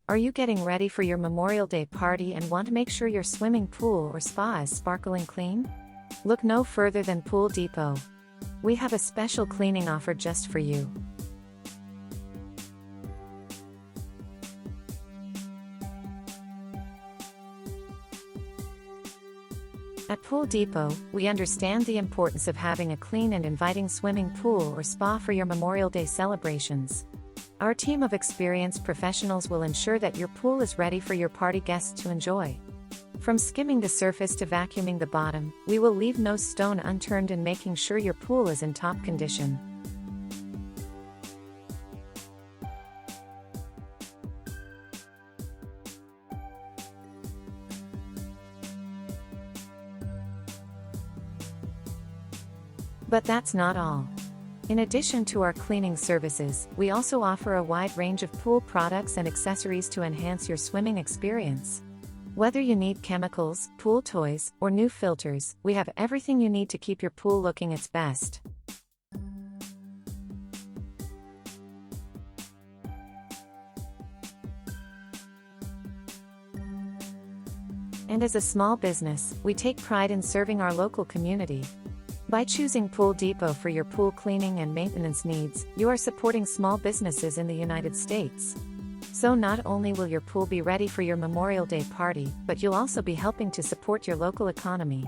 Are you getting ready for your Memorial Day party and want to make sure your swimming pool or spa is sparkling clean? Look no further than Pool Depot. We have a special cleaning offer just for you. At Pool Depot, we understand the importance of having a clean and inviting swimming pool or spa for your Memorial Day celebrations. Our team of experienced professionals will ensure that your pool is ready for your party guests to enjoy. From skimming the surface to vacuuming the bottom, we will leave no stone unturned in making sure your pool is in top condition. But that's not all. In addition to our cleaning services, we also offer a wide range of pool products and accessories to enhance your swimming experience. Whether you need chemicals, pool toys, or new filters, we have everything you need to keep your pool looking its best. And as a small business, we take pride in serving our local community. By choosing Pool Depot for your pool cleaning and maintenance needs, you are supporting small businesses in the United States. So not only will your pool be ready for your Memorial Day party, but you'll also be helping to support your local economy.